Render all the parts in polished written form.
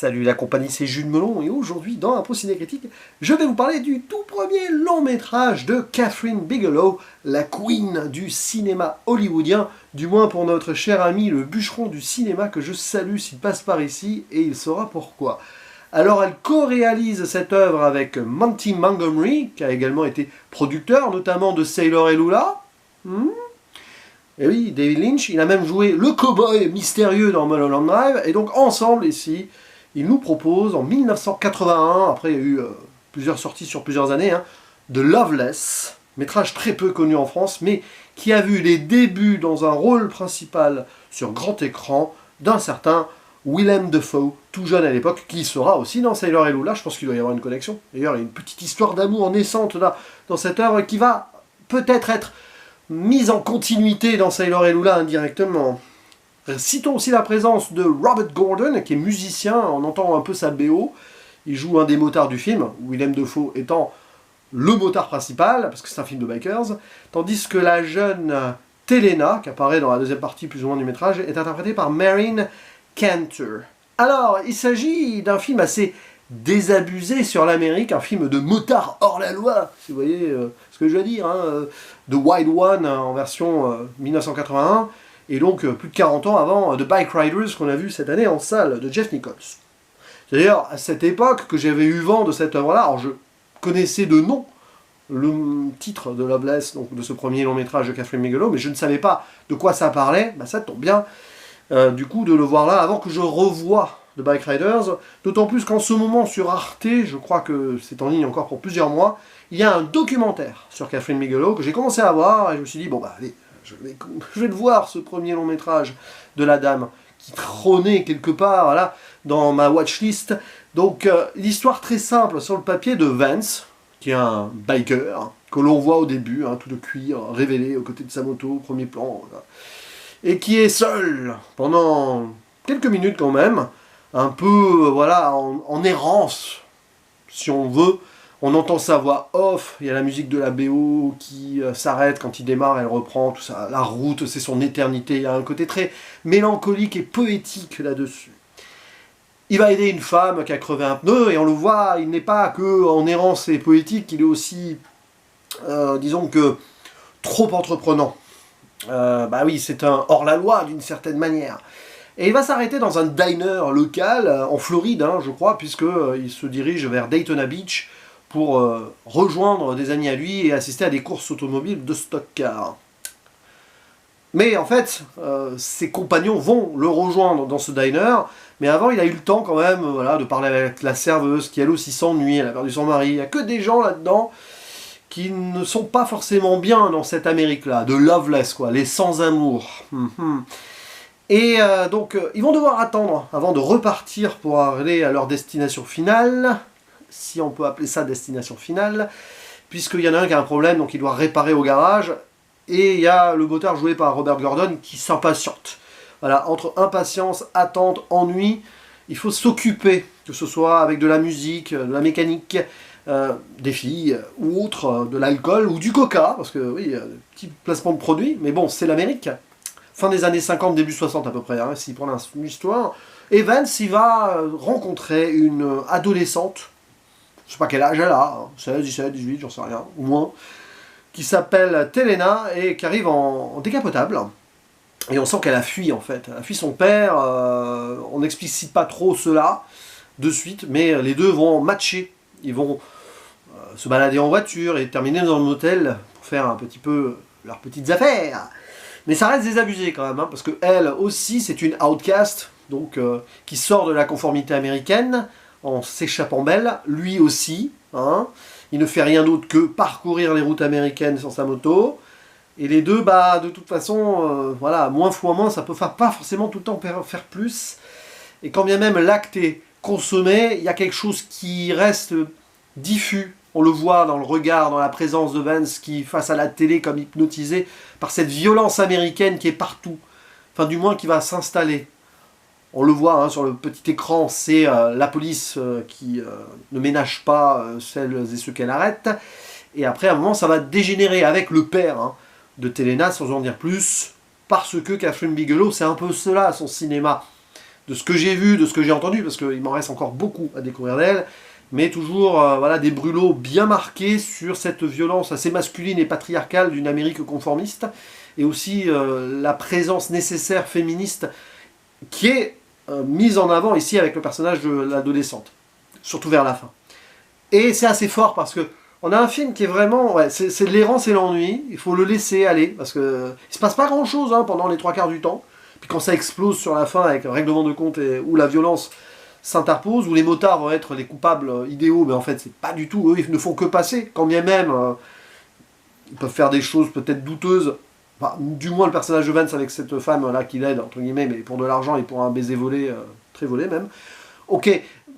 Salut la compagnie, c'est Jules Melon et aujourd'hui dans Impro Ciné Critique, je vais vous parler du tout premier long métrage de Kathryn Bigelow, la queen du cinéma hollywoodien, du moins pour notre cher ami le bûcheron du cinéma que je salue s'il passe par ici et il saura pourquoi. Alors elle co-réalise cette œuvre avec Monty Montgomery, qui a également été producteur notamment de Sailor et Lula. Et oui, David Lynch, il a même joué le cow-boy mystérieux dans Mulholland Drive, et donc ensemble ici, il nous propose en 1981, après il y a eu plusieurs sorties sur plusieurs années, de Loveless, métrage très peu connu en France, mais qui a vu les débuts dans un rôle principal sur grand écran d'un certain Willem Dafoe, tout jeune à l'époque, qui sera aussi dans Sailor et Lula. Je pense qu'il doit y avoir une connexion. D'ailleurs, il y a une petite histoire d'amour naissante là, dans cette œuvre qui va peut-être être mise en continuité dans Sailor et Lula indirectement. Citons aussi la présence de Robert Gordon, qui est musicien, on entend un peu sa BO. Il joue un des motards du film, Willem Dafoe étant le motard principal, parce que c'est un film de bikers, tandis que la jeune Telena, qui apparaît dans la deuxième partie plus ou moins du métrage, est interprétée par Marin Cantor. Alors, il s'agit d'un film assez désabusé sur l'Amérique, un film de motard hors la loi, si vous voyez ce que je veux dire, de Wild One en version 1981, et donc plus de 40 ans avant The Bike Riders qu'on a vu cette année en salle de Jeff Nichols. C'est d'ailleurs à cette époque que j'avais eu vent de cette œuvre-là. Alors je connaissais de nom le titre de Loveless, donc de ce premier long métrage de Kathryn Bigelow, mais je ne savais pas de quoi ça parlait. Ça tombe bien du coup de le voir là avant que je revoie The Bike Riders, d'autant plus qu'en ce moment sur Arte, je crois que c'est en ligne encore pour plusieurs mois, il y a un documentaire sur Kathryn Bigelow que j'ai commencé à voir et je me suis dit, bon allez, je vais le voir, ce premier long métrage de la dame qui trônait quelque part là, dans ma watchlist. Donc l'histoire très simple sur le papier de Vance, qui est un biker, que l'on voit au début, tout de cuir, révélé aux côtés de sa moto, au premier plan, et qui est seul pendant quelques minutes quand même, un peu en errance, si on veut. On entend sa voix off, il y a la musique de la BO qui s'arrête quand il démarre, elle reprend, tout ça. La route, c'est son éternité, il y a un côté très mélancolique et poétique là-dessus. Il va aider une femme qui a crevé un pneu, et on le voit, il n'est pas que en errance et poétique, il est aussi, disons que, trop entreprenant. Oui, c'est un hors-la-loi d'une certaine manière. Et il va s'arrêter dans un diner local, en Floride, je crois, puisqu'il se dirige vers Daytona Beach, pour rejoindre des amis à lui et assister à des courses automobiles de stock car. Mais en fait, ses compagnons vont le rejoindre dans ce diner, mais avant il a eu le temps quand même de parler avec la serveuse qui elle aussi s'ennuie, elle a perdu son mari. Il n'y a que des gens là-dedans qui ne sont pas forcément bien dans cette Amérique-là, de Loveless, quoi, les sans-amour. Et donc ils vont devoir attendre avant de repartir pour aller à leur destination finale, si on peut appeler ça destination finale, puisqu'il y en a un qui a un problème, donc il doit réparer au garage, et il y a le motard joué par Robert Gordon qui s'impatiente. Voilà, entre impatience, attente, ennui, il faut s'occuper, que ce soit avec de la musique, de la mécanique, des filles, ou autre, de l'alcool, ou du coca, parce que oui, petit placement de produits, mais bon, c'est l'Amérique. Fin des années 50, début 60 à peu près, s'il prend l'histoire. Et Vance, il va rencontrer une adolescente, je sais pas quel âge elle a, 16, 17, 18, j'en sais rien, au moins, qui s'appelle Telena et qui arrive en décapotable. Et on sent qu'elle a fui en fait, elle a fui son père, on n'explicite pas trop cela de suite, mais les deux vont matcher, ils vont se balader en voiture et terminer dans le motel pour faire un petit peu leurs petites affaires. Mais ça reste désabusé quand même, parce que elle aussi c'est une outcast, donc qui sort de la conformité américaine, en s'échappant belle, lui aussi, il ne fait rien d'autre que parcourir les routes américaines sur sa moto, et les deux, de toute façon, moins fois moins, ça peut pas forcément tout le temps faire plus, et quand bien même l'acte est consommé, il y a quelque chose qui reste diffus, on le voit dans le regard, dans la présence de Vance qui, face à la télé, comme hypnotisé par cette violence américaine qui est partout, enfin du moins qui va s'installer. On le voit sur le petit écran, c'est la police qui ne ménage pas celles et ceux qu'elle arrête. Et après, à un moment, ça va dégénérer avec le père de Telena, sans en dire plus, parce que Kathryn Bigelow, c'est un peu cela, son cinéma. de ce que j'ai vu, de ce que j'ai entendu, parce qu'il m'en reste encore beaucoup à découvrir d'elle, mais toujours voilà, des brûlots bien marqués sur cette violence assez masculine et patriarcale d'une Amérique conformiste, et aussi la présence nécessaire féministe qui est mise en avant ici avec le personnage de l'adolescente, surtout vers la fin. Et c'est assez fort parce que on a un film qui est vraiment, ouais, c'est l'errance et l'ennui, il faut le laisser aller, parce que il se passe pas grand chose hein, pendant les 3/4 du temps, puis quand ça explose sur la fin avec un règlement de compte où la violence s'interpose, où les motards vont être les coupables idéaux, mais en fait c'est pas du tout, eux ils ne font que passer, quand bien même ils peuvent faire des choses peut-être douteuses, enfin, du moins le personnage de Vance avec cette femme là qui l'aide, entre guillemets, mais pour de l'argent et pour un baiser volé, très volé même. Ok,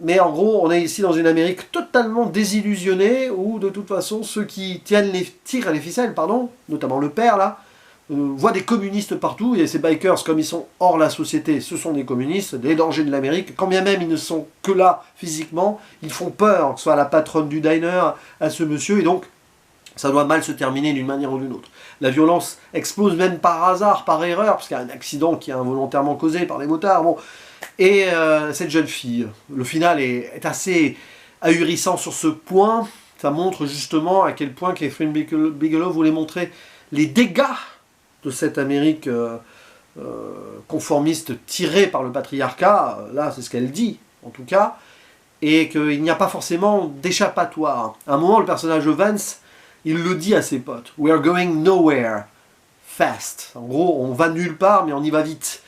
mais en gros, on est ici dans une Amérique totalement désillusionnée, où de toute façon, ceux qui tirent les ficelles, pardon, notamment le père là, voient des communistes partout, et ces bikers, comme ils sont hors la société, ce sont des communistes, des dangers de l'Amérique, quand bien même ils ne sont que là physiquement, ils font peur, que ce soit à la patronne du diner, à ce monsieur, et donc ça doit mal se terminer d'une manière ou d'une autre. La violence explose même par hasard, par erreur, parce qu'il y a un accident qui est involontairement causé par les motards, bon. Et cette jeune fille, le final est assez ahurissant sur ce point. Ça montre justement à quel point Kathryn Bigelow voulait montrer les dégâts de cette Amérique conformiste tirée par le patriarcat. Là, c'est ce qu'elle dit, en tout cas. Et qu'il n'y a pas forcément d'échappatoire. À un moment, le personnage de Vance, il le dit à ses potes. « We are going nowhere. Fast. » En gros, on va nulle part, mais on y va vite.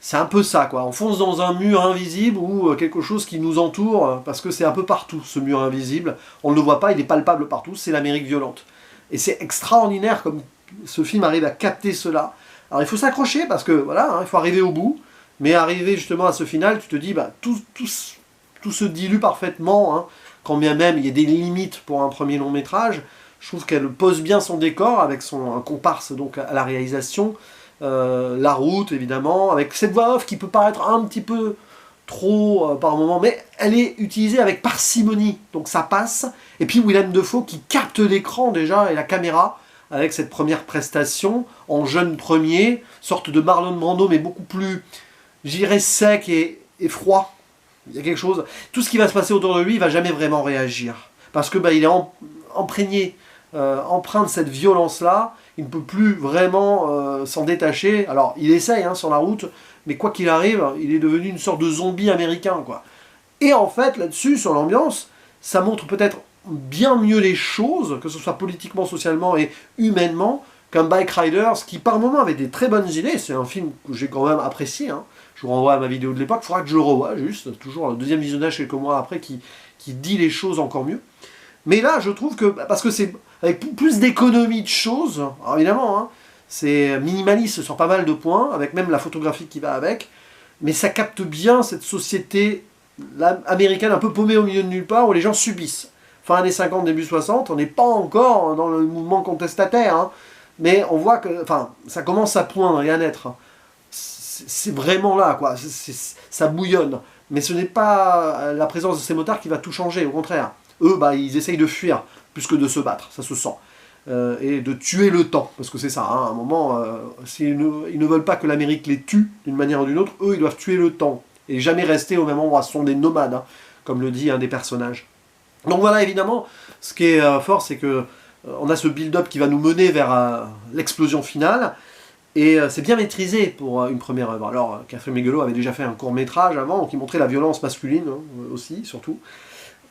C'est un peu ça, quoi. On fonce dans un mur invisible ou quelque chose qui nous entoure, parce que c'est un peu partout, ce mur invisible. On ne le voit pas, il est palpable partout, c'est l'Amérique violente. Et c'est extraordinaire comme ce film arrive à capter cela. Alors il faut s'accrocher, parce que, voilà, hein, il faut arriver au bout, mais arriver justement à ce final, tu te dis, bah, tout se dilue parfaitement, hein, quand bien même il y a des limites pour un premier long métrage. Je trouve qu'elle pose bien son décor, avec son comparse donc, à la réalisation, la route évidemment, avec cette voix off qui peut paraître un petit peu trop par moment, mais elle est utilisée avec parcimonie, donc ça passe. Et puis Willem Dafoe qui capte l'écran déjà et la caméra avec cette première prestation en jeune premier, sorte de Marlon Brando mais beaucoup plus, j'irais, sec et froid. Il y a quelque chose, tout ce qui va se passer autour de lui, il va jamais vraiment réagir, parce que bah, il est imprégné, empreint de cette violence-là. Il ne peut plus vraiment s'en détacher. Alors, il essaye hein, sur la route, mais quoi qu'il arrive, il est devenu une sorte de zombie américain, quoi. Et en fait, là-dessus, sur l'ambiance, ça montre peut-être bien mieux les choses, que ce soit politiquement, socialement et humainement, qu'un Bike Riders, qui par moments avait des très bonnes idées. C'est un film que j'ai quand même apprécié. Hein. Je vous renvoie à ma vidéo de l'époque, il faudra que je le revoie, juste, toujours le deuxième visionnage quelques mois après, qui dit les choses encore mieux. Mais là, je trouve que, parce que c'est avec plus d'économie de choses, alors évidemment, hein, c'est minimaliste sur pas mal de points, avec même la photographie qui va avec, mais ça capte bien cette société américaine un peu paumée au milieu de nulle part, où les gens subissent. Fin années 50, début 60, on n'est pas encore dans le mouvement contestataire, hein, mais on voit que, enfin, ça commence à poindre et à naître. C'est vraiment là, quoi, ça bouillonne. Mais ce n'est pas la présence de ces motards qui va tout changer, au contraire. Eux, bah, ils essayent de fuir, plus que de se battre, ça se sent. Et de tuer le temps, parce que c'est ça, hein, à un moment, ils ne veulent pas que l'Amérique les tue, d'une manière ou d'une autre, eux, ils doivent tuer le temps, et jamais rester au même endroit, ce sont des nomades, hein, comme le dit un des personnages. Donc voilà, évidemment, ce qui est fort, c'est que on a ce build-up qui va nous mener vers l'explosion finale, et c'est bien maîtrisé pour une première œuvre. Alors, Kathryn Bigelow avait déjà fait un court-métrage avant, qui montrait la violence masculine, hein, aussi, surtout.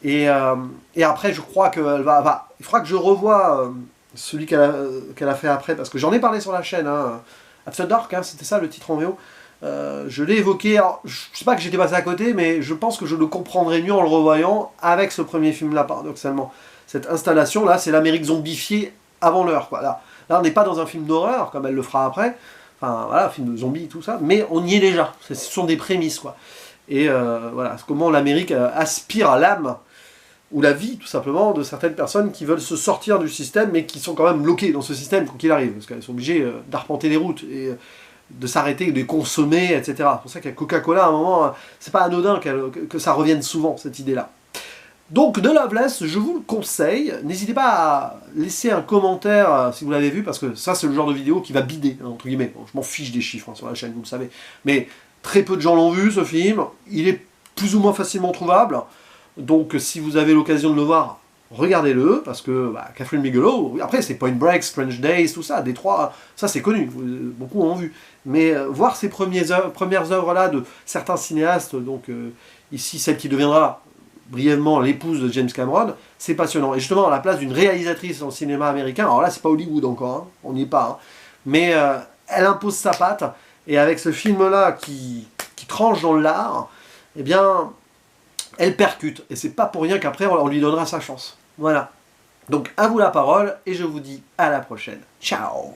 Et après, je crois qu'il faudra que je revoie celui qu'elle a fait après, parce que j'en ai parlé sur la chaîne, hein, After Dark, hein, c'était ça le titre en VO. Je l'ai évoqué, alors, je sais pas que j'étais passé à côté, mais je pense que je le comprendrai mieux en le revoyant avec ce premier film-là, paradoxalement. Cette installation-là, c'est l'Amérique zombifiée avant l'heure, quoi. Là, on n'est pas dans un film d'horreur, comme elle le fera après, enfin, voilà, un film de zombies, tout ça, mais on y est déjà, ce sont des prémices, quoi. Et voilà, comment l'Amérique aspire à l'âme, ou la vie, tout simplement, de certaines personnes qui veulent se sortir du système, mais qui sont quand même bloquées dans ce système, quoi qu'il arrive, parce qu'elles sont obligées d'arpenter les routes, et de s'arrêter, de consommer, etc. C'est pour ça qu'à Coca-Cola, à un moment, c'est pas anodin que ça revienne souvent, cette idée-là. Donc, The Loveless, je vous le conseille. N'hésitez pas à laisser un commentaire si vous l'avez vu, parce que ça, c'est le genre de vidéo qui va bider, hein, entre guillemets. Bon, je m'en fiche des chiffres hein, sur la chaîne, vous le savez. Mais Très peu de gens l'ont vu, ce film. Il est plus ou moins facilement trouvable. Donc, si vous avez l'occasion de le voir, regardez-le, parce que Catherine Bigelow, après c'est Point Break, Strange Days, tout ça, Détroit, ça c'est connu, beaucoup ont vu. Mais voir ces premières œuvres-là de certains cinéastes, donc ici celle qui deviendra brièvement l'épouse de James Cameron, c'est passionnant. Et justement, à la place d'une réalisatrice en cinéma américain, alors là c'est pas Hollywood encore, hein, on n'y est pas, hein, mais elle impose sa patte, et avec ce film-là qui tranche dans l'art, eh bien, elle percute. Et c'est pas pour rien qu'après, on lui donnera sa chance. Voilà. Donc, à vous la parole, et je vous dis à la prochaine. Ciao!